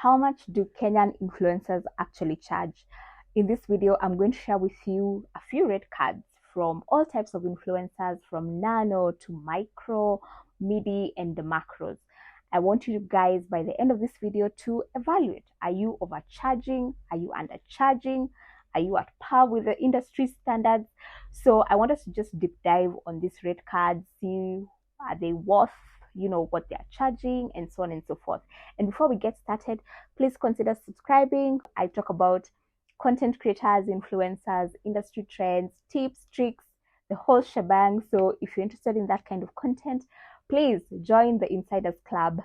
How much do Kenyan influencers actually charge? In this video, I'm going to share with you a few red cards from all types of influencers, from nano to micro, midi, and the macros. I want you guys by the end of this video to evaluate. Are you overcharging? Are you undercharging? Are you at par with the industry standards? So I want us to just deep dive on these red cards, see are they worth what they're charging, and so on and so forth. And before we get started, please consider subscribing. I talk about content creators, influencers, industry trends, tips, tricks, the whole shebang. So if you're interested in that kind of content, please join the Insiders Club.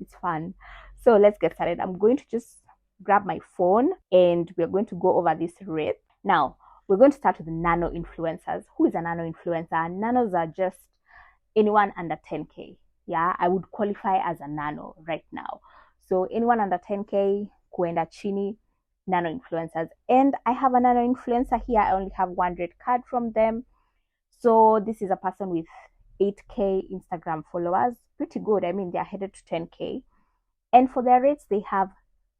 It's fun. So let's get started. I'm going to just grab my phone and we're going to go over this rate. Now, we're going to start with the nano influencers. Who is a nano influencer? Nanos are just anyone under 10K. Yeah, I would qualify as a nano right now. So anyone under 10K, kuenda chini, nano influencers. And I have a nano influencer here. I only have one red card from them. So this is a person with 8K Instagram followers. Pretty good. I mean, they're headed to 10K. And for their rates, they have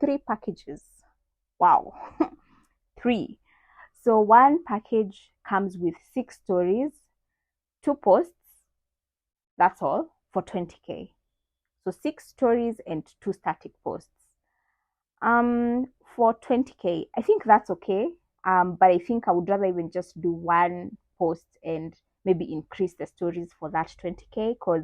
3 packages. Wow. 3. So one package comes with 6 stories, 2 posts. That's all for 20K. So 6 stories and 2 static posts. For 20K, I think that's okay. But I think I would rather even just do 1 post and maybe increase the stories for that 20K, because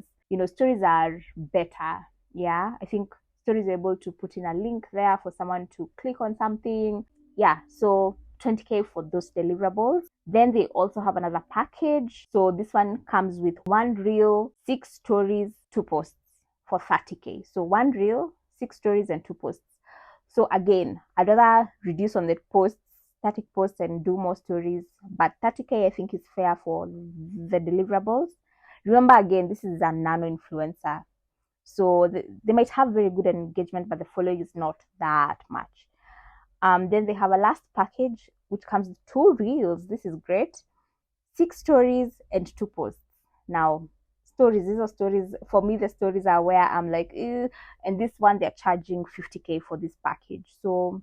stories are better. Yeah, I think stories are able to put in a link there for someone to click on something. Yeah, so 20K for those deliverables. Then they also have another package. So this one comes with 1 reel, 6 stories, 2 posts for 30K. So 1 reel, 6 stories, and 2 posts. So again, I'd rather reduce on the posts, static posts, and do more stories. But 30K I think is fair for the deliverables. Remember, again, this is a nano influencer. So they might have very good engagement, but the following is not that much. Then they have a last package, which comes with 2 reels. This is great. 6 stories and 2 posts. Now, these are stories. For me, the stories are where I'm like, ew. And this one, they're charging 50K for this package. So,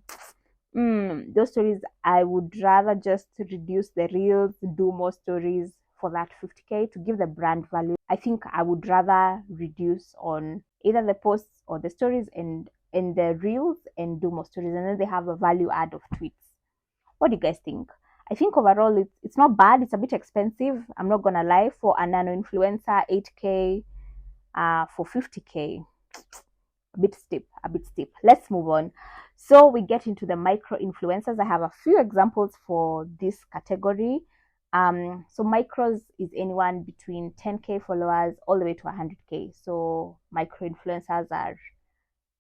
those stories, I would rather just reduce the reels, do more stories for that 50K to give the brand value. I think I would rather reduce on either the posts or the stories and the reels and do more stories, and then they have a value add of tweets. What do you guys think? I think overall it's not bad. It's a bit expensive, I'm not gonna lie, for a nano influencer. 8K for 50K, a bit steep. Let's move on. So we get into the micro influencers. I have a few examples for this category. So micros is anyone between 10K followers all the way to 100K. So micro influencers are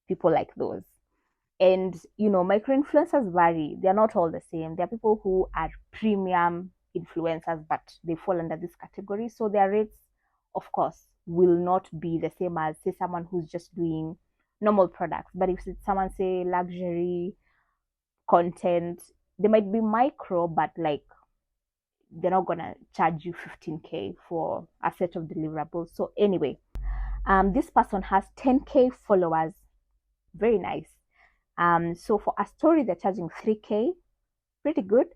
people like those. And micro influencers vary. They're not all the same. There are people who are premium influencers, but they fall under this category. So their rates, of course, will not be the same as, say, someone who's just doing normal products. But if it's someone, say, luxury content, they might be micro, but like they're not gonna charge you 15K for a set of deliverables. So anyway, this person has 10K followers. Very nice. So for a story, they're charging 3K, pretty good.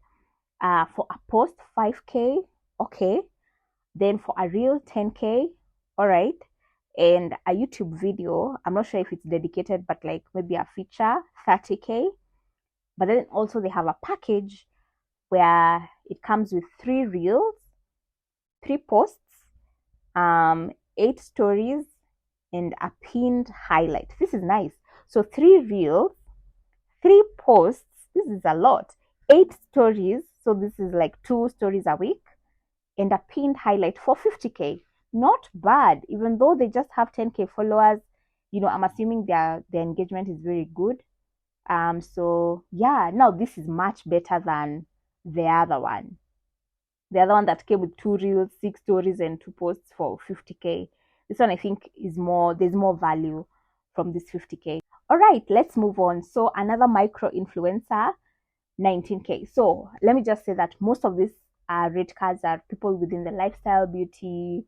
For a post, 5K, okay. Then for a reel, 10K, all right. And a YouTube video, I'm not sure if it's dedicated, but like maybe a feature, 30K. But then also they have a package where it comes with 3 reels, 3 posts, 8 stories, and a pinned highlight. This is nice. So 3 reels, 3 posts, this is a lot. 8 stories, so this is like 2 stories a week, and a pinned highlight for 50K. Not bad, even though they just have 10K followers. I'm assuming their engagement is very good. So yeah, now this is much better than the other one. The other one that came with 2 reels, 6 stories, and 2 posts for 50K. This one I think is more, there's more value from this 50K. All right, let's move on. So another micro influencer, 19K. So let me just say that most of these rate cards are people within the lifestyle, beauty,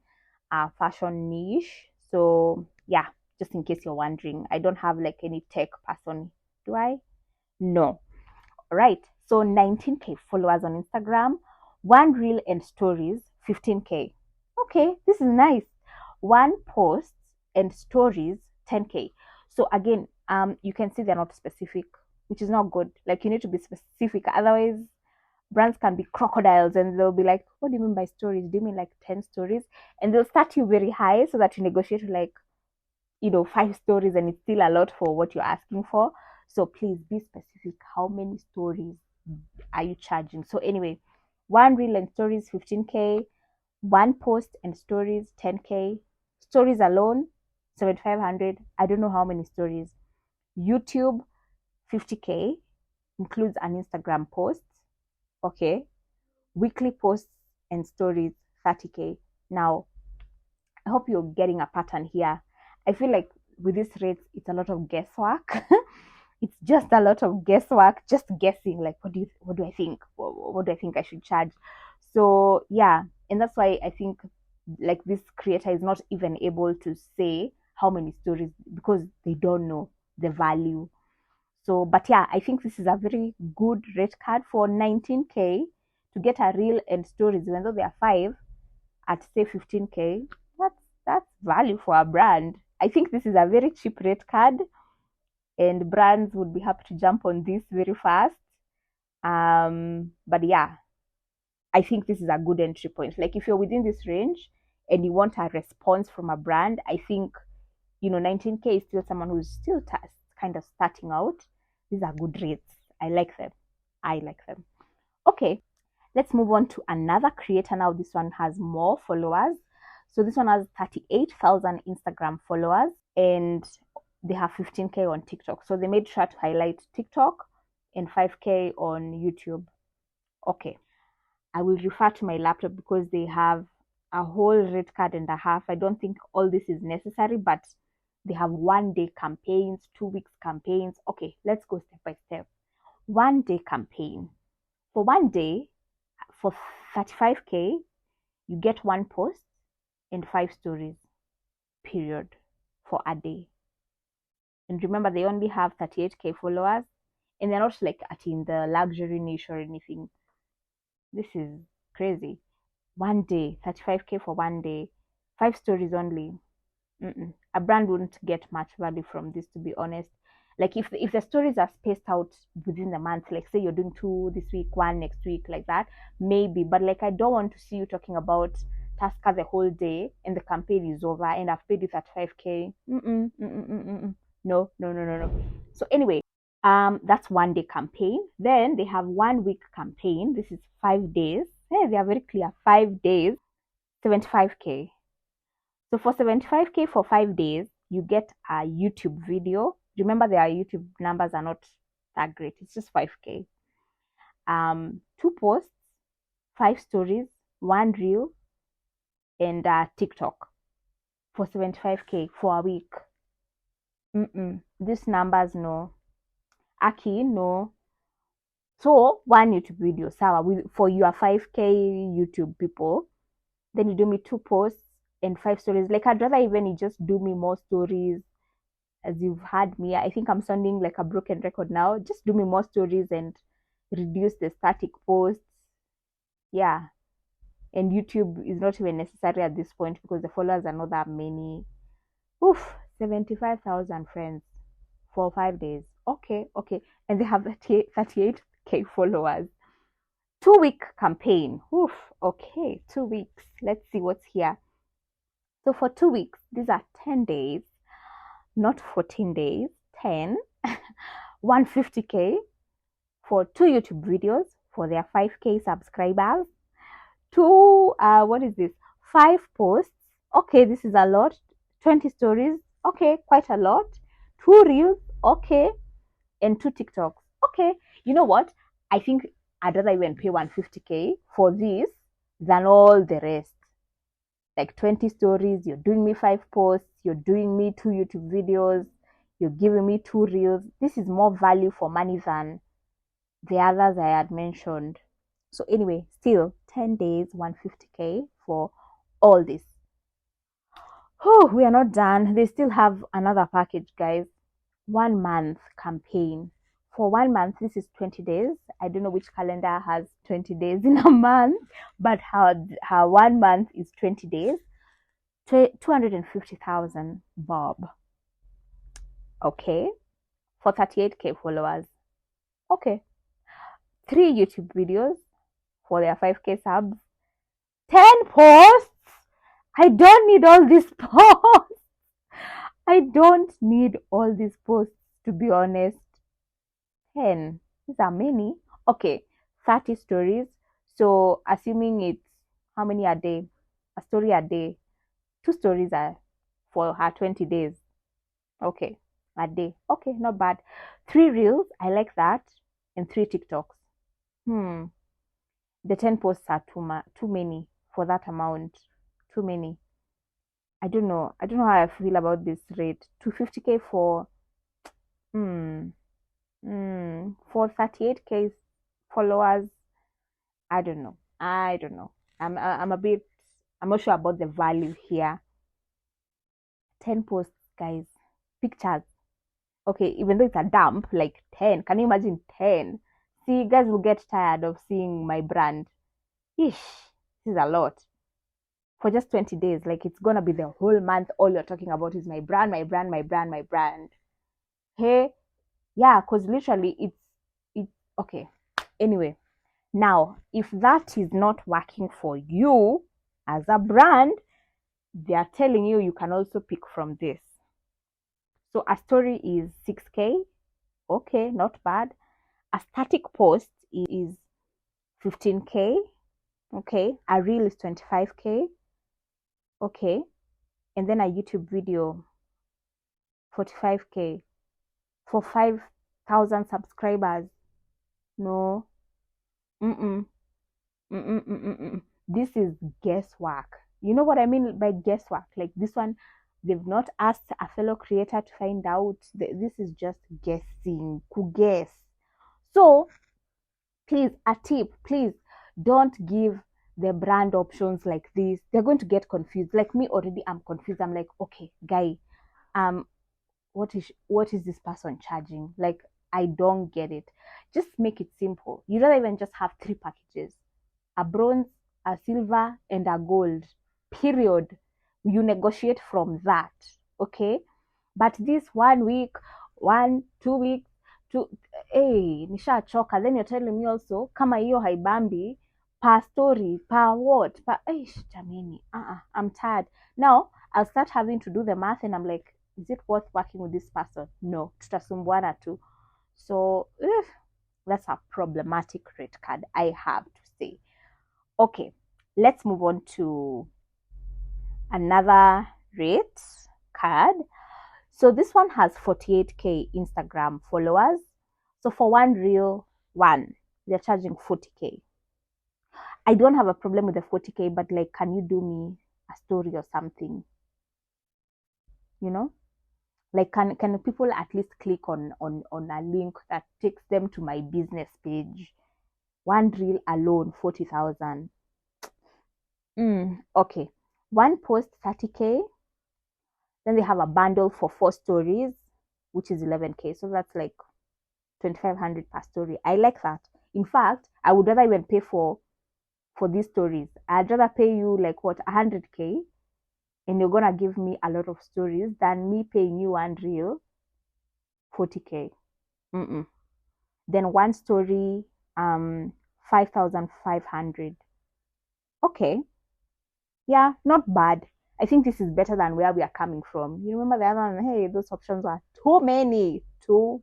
fashion niche. So yeah, just in case you're wondering. I don't have like any tech person. Do I? No. Right. So 19K followers on Instagram, one reel and stories, 15K. Okay, this is nice. One post and stories, 10K. So again, you can see they're not specific, which is not good. Like you need to be specific. Otherwise, brands can be crocodiles and they'll be like, what do you mean by stories? Do you mean like 10 stories? And they'll start you very high so that you negotiate like, 5 stories, and it's still a lot for what you're asking for. So please be specific. How many stories are you charging? So anyway, one reel and stories, 15K, one post and stories, 10K, stories alone, 7,500. I don't know how many stories. YouTube, 50K, includes an Instagram post. Okay. Weekly posts and stories, 30K. Now, I hope you're getting a pattern here. I feel like with these rates, it's a lot of guesswork. It's just a lot of guesswork, just guessing. Like, what do I think? What do I think I should charge? So yeah, and that's why I think like this creator is not even able to say how many stories because they don't know the value. So, but yeah, I think this is a very good rate card for 19K to get a reel and stories, even though they are 5 at say 15K. That's value for a brand. I think this is a very cheap rate card, and brands would be happy to jump on this very fast. But yeah, I think this is a good entry point. Like if you're within this range and you want a response from a brand, I think 19K is still someone who's still kind of starting out. These are good rates. I like them. Okay, let's move on to another creator now. This one has more followers. So this one has 38,000 Instagram followers and they have 15K on TikTok. So they made sure to highlight TikTok and 5K on YouTube. Okay, I will refer to my laptop because they have a whole rate card and a half. I don't think all this is necessary, but they have 1-day campaigns, 2 weeks campaigns. Okay, let's go step by step. 1-day campaign. For 1 day, for 35K, you get one post and 5 stories, period, for a day. And remember, they only have 38K followers, and they're not like in the luxury niche or anything. This is crazy. 1 day, 35K for 1 day, 5 stories only. A brand wouldn't get much value from this, to be honest. Like if the stories are spaced out within the month, like say you're doing 2 this week, 1 next week, like that, maybe. But like I don't want to see you talking about Tusker the whole day and the campaign is over and I've paid you 35K. No. So anyway, that's 1-day campaign. Then they have 1-week campaign. This is 5 days. Hey, they are very clear. 5 days, 75K. So for 75K for 5 days, you get a YouTube video. Remember, their YouTube numbers are not that great. It's just 5K. 2 posts, 5 stories, 1 reel, and TikTok for 75K for a week. These numbers, no. Aki, no. So 1 YouTube video, Sawa, for your 5K YouTube people. Then you do me 2 posts and 5 stories. Like I'd rather even you just do me more stories. As you've had me, I think I'm sounding like a broken record now. Just do me more stories and reduce the static posts. Yeah. And YouTube is not even necessary at this point because the followers are not that many. Oof, 75,000 friends for 5 days. Okay. And they have 38K followers. 2-week campaign. Oof, okay, 2 weeks. Let's see what's here. So for 2 weeks, these are 10 days, not 14 days, 10, 150K for 2 YouTube videos for their 5K subscribers. 5 posts. Okay, this is a lot. 20 stories. Okay, quite a lot. 2 reels. Okay, and 2 TikToks. Okay, you know what? I think I'd rather even pay 150K for this than all the rest. Like 20 stories, you're doing me 5 posts, you're doing me 2 YouTube videos, you're giving me 2 reels. This is more value for money than the others I had mentioned. So anyway, still 10 days, 150K for all this. Oh, we are not done. They still have another package, guys. 1 month campaign. For 1 month, this is 20 days. I don't know which calendar has 20 days in a month, but her 1 month is 20 days. 250,000 bob. Okay. For 38K followers. Okay. 3 YouTube videos for their 5K subs. 10 posts. I don't need all these posts. I don't need all these posts, to be honest. 10. These are many. Okay. 30 stories. So, assuming it's how many a day? A story a day. 2 stories are for her 20 days. Okay. A day. Okay. Not bad. 3 reels. I like that. And 3 TikToks. The 10 posts are too many for that amount. Too many. I don't know. I don't know how I feel about this rate. 250K for for 38K followers. I don't know. I don't know. I'm a bit. I'm not sure about the value here. 10 posts, guys. Pictures. Okay, even though it's a dump, like 10. Can you imagine 10? See, you guys will get tired of seeing my brand. Ish, this is a lot. For just 20 days, like it's gonna be the whole month. All you're talking about is my brand, my brand, my brand, my brand. Hey, yeah, because literally it's okay. Anyway, now if that is not working for you as a brand, they are telling you you can also pick from this. So a story is 6K. Okay, not bad. A static post is 15K. Okay, a reel is 25K. Okay, and then a YouTube video 45K for 5,000 subscribers. No. Mm-mm. Mm-mm, mm-mm, mm-mm. This is guesswork. You know what I mean by guesswork? Like this one, they've not asked a fellow creator to find out. This is just guessing. Who guess? So please, a tip, please don't give the brand options like this. They're going to get confused. Like me already, I'm confused. I'm like, okay, guy, um, what is this person charging? Like, I don't get it. Just make it simple. You don't even just have 3 packages: a bronze, a silver, and a gold. Period. You negotiate from that. Okay. But this 1 week, 2 weeks, hey, nishachoka. Then you're telling me also kama hiyo haibambi per story, per what, per jamini. I'm tired. Now I'll start having to do the math and I'm like, is it worth working with this person? No, tutasumbuana too. So that's a problematic rate card, I have to say. Okay, let's move on to another rate card. So this one has 48K Instagram followers. So for 1 reel, they're charging 40K. I don't have a problem with the 40K, but like, can you do me a story or something? You know? Like, can people at least click on a link that takes them to my business page? 1 reel alone, 40,000. Okay. 1 post, 30K. Then they have a bundle for 4 stories, which is 11K. So that's like 2,500 per story. I like that. In fact, I would rather even pay for these stories. I'd rather pay you like what, 100K, and you're gonna give me a lot of stories than me paying you 1 reel 40K. Then 1 story, 5,500. Okay, yeah, not bad. I think this is better than where we are coming from. You remember the other one? Hey, those options are too many. So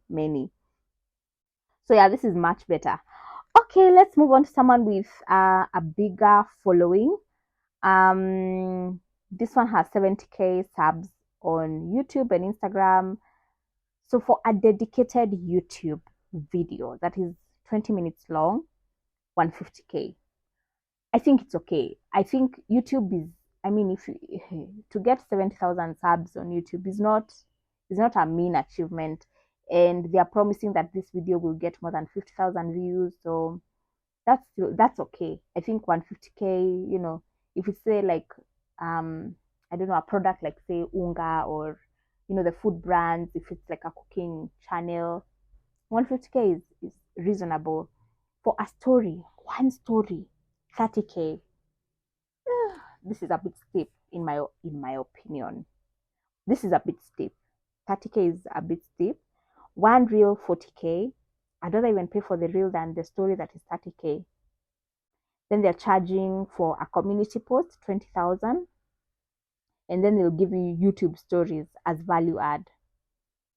yeah, this is much better. Okay, let's move on to someone with a bigger following. This one has 70K subs on YouTube and Instagram. So for a dedicated YouTube video that is 20 minutes long, 150K. I think it's okay. I think YouTube is, I mean, if you, to get 70,000 subs on YouTube is not a mean achievement, and they are promising that this video will get more than 50,000 views. So that's okay. I think 150K, you know, if you say like I don't know, a product like say Unga or the food brands, if it's like a cooking channel, 150K is reasonable. For a story, one story, 30K. This is a bit steep in my opinion. This is a bit steep. 30K is a bit steep. One reel, 40K. I'd rather even pay for the reel than the story that is 30K. Then they're charging for a community post, 20,000. And then they'll give you YouTube stories as value add.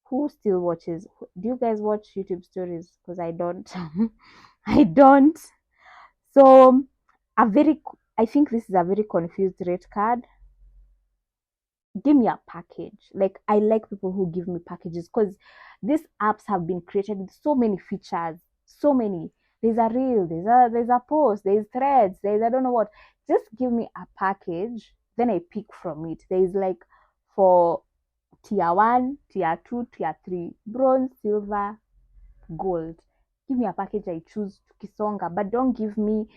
Who still watches? Do you guys watch YouTube stories? Because I don't. I don't. So, I think this is a very confused rate card. Give me a package. Like, I like people who give me packages because these apps have been created with so many features. So many. There's a reel, there's a post, there's threads, there's I don't know what. Just give me a package, then I pick from it. There's like for tier 1, tier 2, tier 3, bronze, silver, gold. Give me a package I choose to Kisonga, but don't give me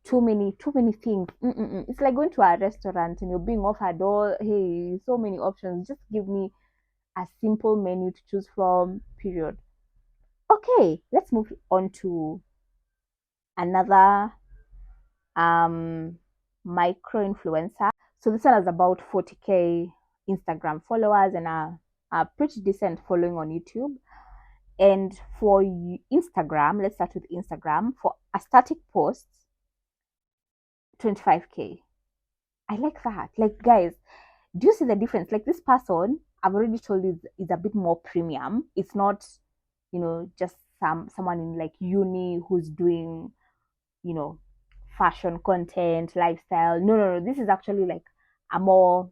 too many things. It's like going to a restaurant and you're being offered so many options. Just give me a simple menu to choose from, period. Okay, let's move on to another micro influencer. So this one is about 40K Instagram followers and a pretty decent following on YouTube. And for Instagram, let's start with Instagram. For a static post, 25K. I like that. Like, guys, do you see the difference? Like, this person, I've already told you, is a bit more premium. It's not, just someone in like uni who's doing, fashion content, lifestyle. No. This is actually like a more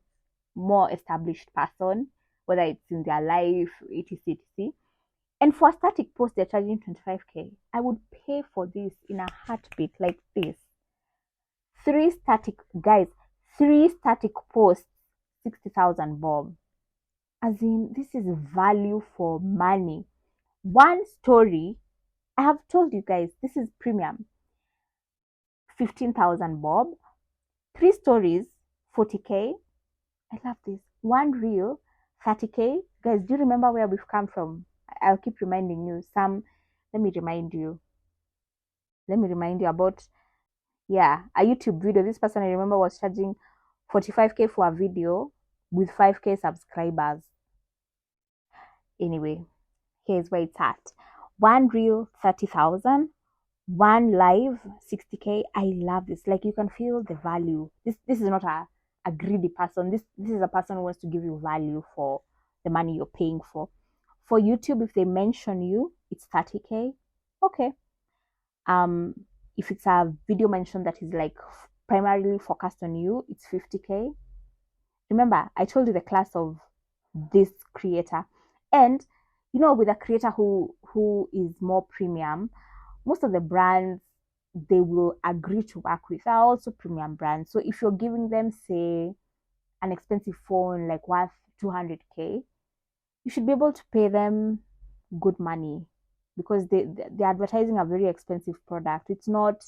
established person, whether it's in their life, etc. And for a static post, they're charging 25K. I would pay for this in a heartbeat, like this. Three static posts, 60,000 bob. As in, this is value for money. One story, I have told you guys, this is premium. 15,000 bob. 3 stories, 40K. I love this. One reel, 30K. Guys, do you remember where we've come from? I'll keep reminding you. Let me remind you about, a YouTube video. This person, I remember, was charging 45K for a video with 5K subscribers. Anyway, here's where it's at. One reel, 30,000. One live, 60K. I love this. Like, you can feel the value. This is not a greedy person. This is a person who wants to give you value for the money you're paying for. For YouTube, if they mention you, it's 30K. Okay. If it's a video mention that is like primarily focused on you, it's 50K. Remember, I told you the class of this creator. And with a creator who is more premium, most of the brands they will agree to work with are also premium brands. So if you're giving them, say, an expensive phone like worth 200K, you should be able to pay them good money because they're advertising a very expensive product. It's not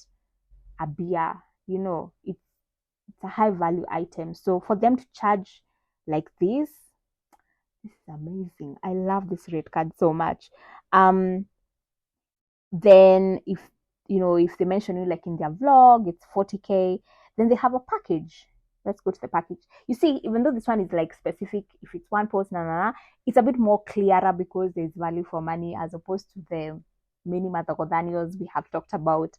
a beer, it's a high value item. So for them to charge like this is amazing. I love this rate card so much. Then if they mention you like in their vlog, it's 40K. Then they have a package. Let's go to the package. You see, even though this one is like specific, if it's one post, it's a bit more clearer because there's value for money as opposed to the many Matagodanios we have talked about.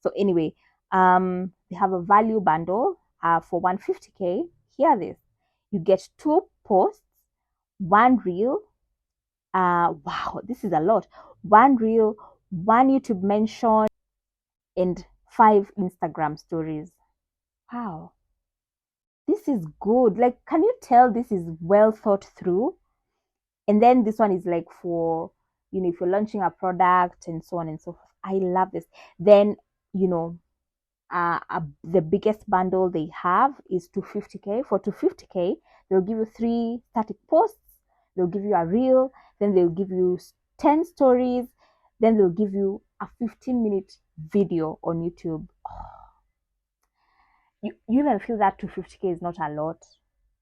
So anyway, they have a value bundle for 150K. Hear this. You get 2 posts, 1 reel. Wow, this is a lot. 1 reel, 1 YouTube mention, and 5 Instagram stories. Wow. This is good. Like, can you tell this is well thought through? And then this one is like for, if you're launching a product and so on and so forth. I love this. Then, the biggest bundle they have is 250K. For 250K, they'll give you 3 static posts. They'll give you a reel. Then they'll give you 10 stories. Then they'll give you a 15-minute video on YouTube. Oh. You even feel that 250K is not a lot.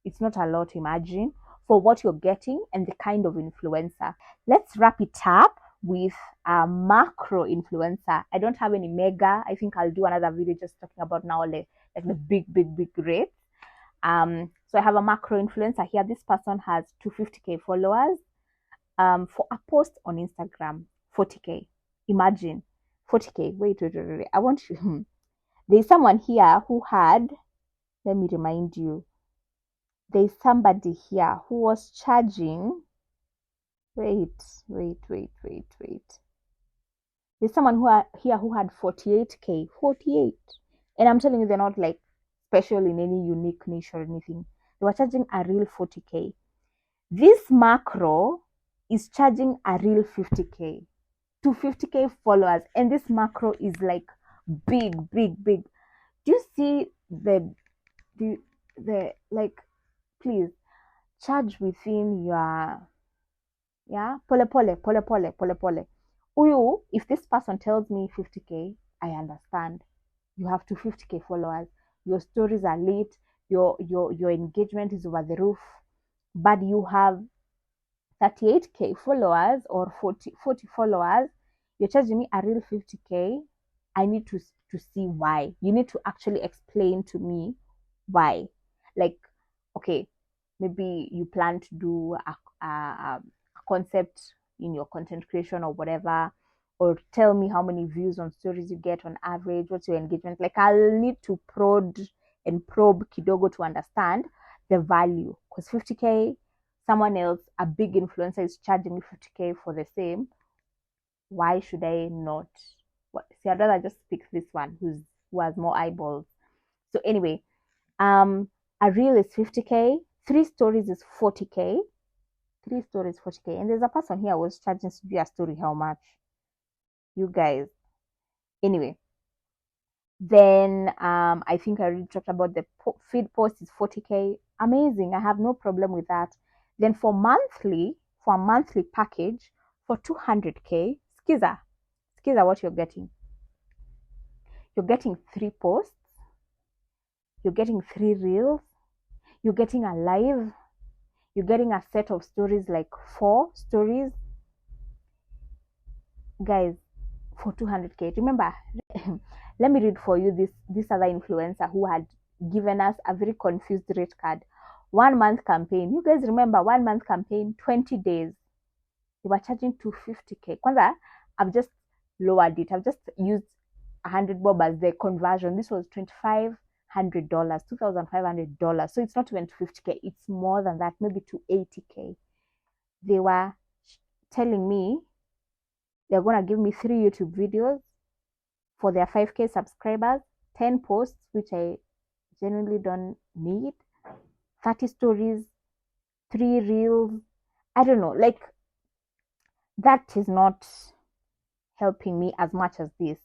It's not a lot, imagine, for what you're getting and the kind of influencer. Let's wrap it up with a macro influencer. I don't have any mega. I think I'll do another video just talking about now like the big rates. So I have a macro influencer here. This person has 250k followers. For a post on Instagram, 40k. Imagine 40k. Wait. I want you. There's someone here who had, let me remind you, there's somebody here who was charging, wait. There's someone here who had 48k, 48. And I'm telling you, they're not like special in any unique niche or anything. They were charging a real 40k. This macro is charging a real 50k to 50k followers. And this macro is like big. Do you see the like, please charge within your, yeah, pole. Uyu, if this person tells me 50k, I understand. You have 250k followers, your stories are lit, your engagement is over the roof, but you have 38k followers or 40 followers, you're charging me a real 50k. I need to see why. You need to actually explain to me why. Like, okay, maybe you plan to do a concept in your content creation or whatever, or tell me how many views on stories you get on average, what's your engagement. Like, I'll need to prod and probe kidogo to understand the value, because 50k, someone else, a big influencer, is charging me 50k for the same. Why should I not? See, I'd rather just pick this one who has more eyeballs. So anyway, a reel is 50k, 3 stories is 40k, 3 stories 40k, and there's a person here who was charging to do a story how much, you guys. Anyway, then I think I already talked about the feed post is 40k. Amazing, I have no problem with that. Then for a monthly package for 200k, skiza what you're getting. You're getting 3 posts, you're getting 3 reels, you're getting a live, you're getting a set of stories, like 4 stories, guys, for 200k. Remember, let me read for you this other influencer who had given us a very confused rate card. 1 month campaign. You guys remember 1 month campaign, 20 days. They were charging 250k. Kwanza, I've just lowered it. I've just used 100 bob as the conversion. This was $2,500, $2,500. So it's not even 250k. It's more than that, maybe 280k. They were telling me they're going to give me 3 YouTube videos for their 5k subscribers, 10 posts, which I genuinely don't need, 30 stories, 3 reels. I don't know, like, that is not helping me as much as this.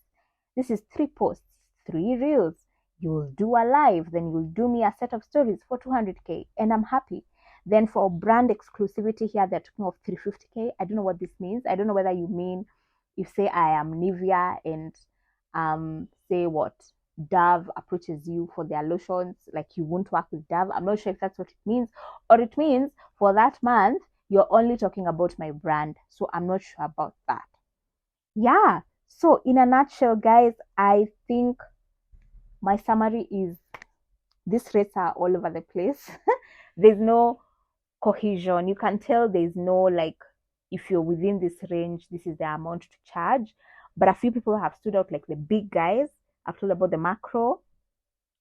This is 3 posts, 3 reels. You'll do a live, then you'll do me a set of stories for 200k, and I'm happy. Then for brand exclusivity here, they're talking of 350k. I don't know what this means. I don't know whether you mean, if say I am Nivea and say what, Dove approaches you for their lotions, like you won't work with Dove. I'm not sure if that's what it means, or it means for that month you're only talking about my brand. So I'm not sure about that. Yeah, so in a nutshell, guys, I think my summary is these rates are all over the place. There's no cohesion. You can tell there's no, like, if you're within this range, this is the amount to charge. But a few people have stood out, like the big guys. I've told about the macro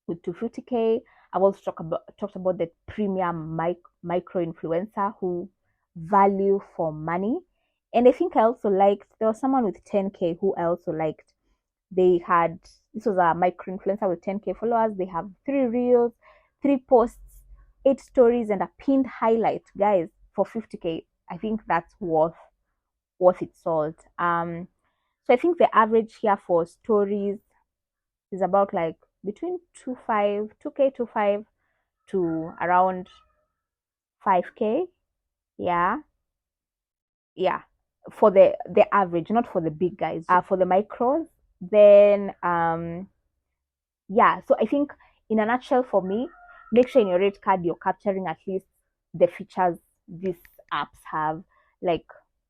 with 250k. I've also talked about the premium micro influencer who value for money. And I think I also liked, there was someone with 10k who I also liked. This was a micro influencer with 10k followers. They have 3 reels, 3 posts, 8 stories, and a pinned highlight, guys, for 50k. I think that's worth its salt. So I think the average here for stories is about like between 2k to around 5k. Yeah, for the average, not for the big guys. For the micros, then yeah. So I think in a nutshell, for me, make sure in your rate card you're capturing at least the features these apps have. Like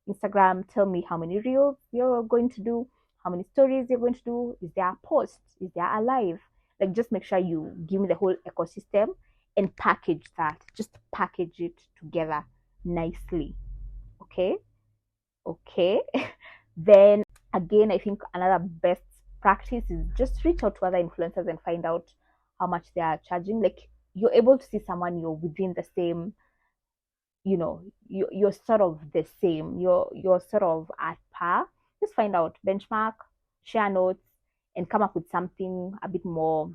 Instagram, tell me how many reels you're going to do, how many stories you're going to do, is there a post, is there a live? Like just make sure you give me the whole ecosystem and package that. Just package it together nicely. Okay. Okay. Then again, I think another best practice is just reach out to other influencers and find out how much they are charging. Like you're able to see someone you're within the same, you're sort of the same, you're sort of at par. Just find out, benchmark, share notes, and come up with something a bit more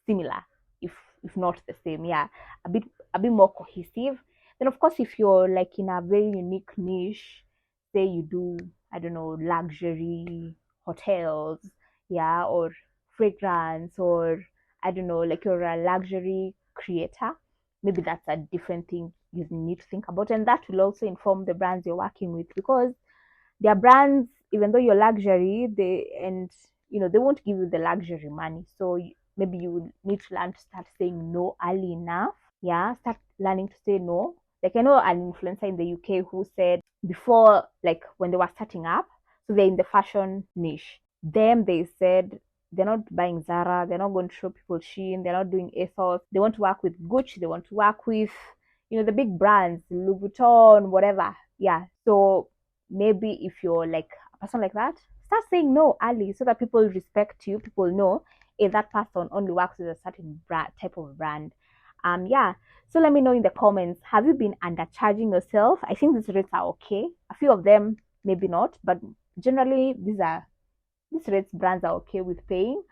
similar, if not the same. Yeah, a bit more cohesive. Then of course, if you're like in a very unique niche, say you do, I don't know, luxury hotels, yeah, or fragrance, or I don't know, like you're a luxury creator, maybe that's a different thing you need to think about, and that will also inform the brands you're working with, because their brands, even though you're luxury, they won't give you the luxury money. So maybe you need to learn to start saying no early enough. Yeah, start learning to say no. Like I know an influencer in the UK who said before, like when they were starting up, so they're in the fashion niche. Them, they said they're not buying Zara, they're not going to show people Shein, they're not doing ASOS. They want to work with Gucci, they want to work with, the big brands, Louis Vuitton, whatever. Yeah. So maybe if you're like a person like that, start saying no early so that people respect you. People know if that person only works with a certain type of brand. Yeah. So let me know in the comments, have you been undercharging yourself? I think these rates are okay. A few of them maybe not, but generally these rates brands are okay with paying.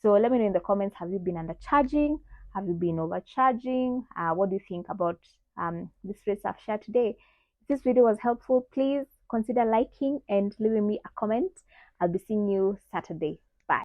So let me know in the comments, have you been undercharging? Have you been overcharging? What do you think about these rates I've shared today? If this video was helpful, please consider liking and leaving me a comment. I'll be seeing you Saturday.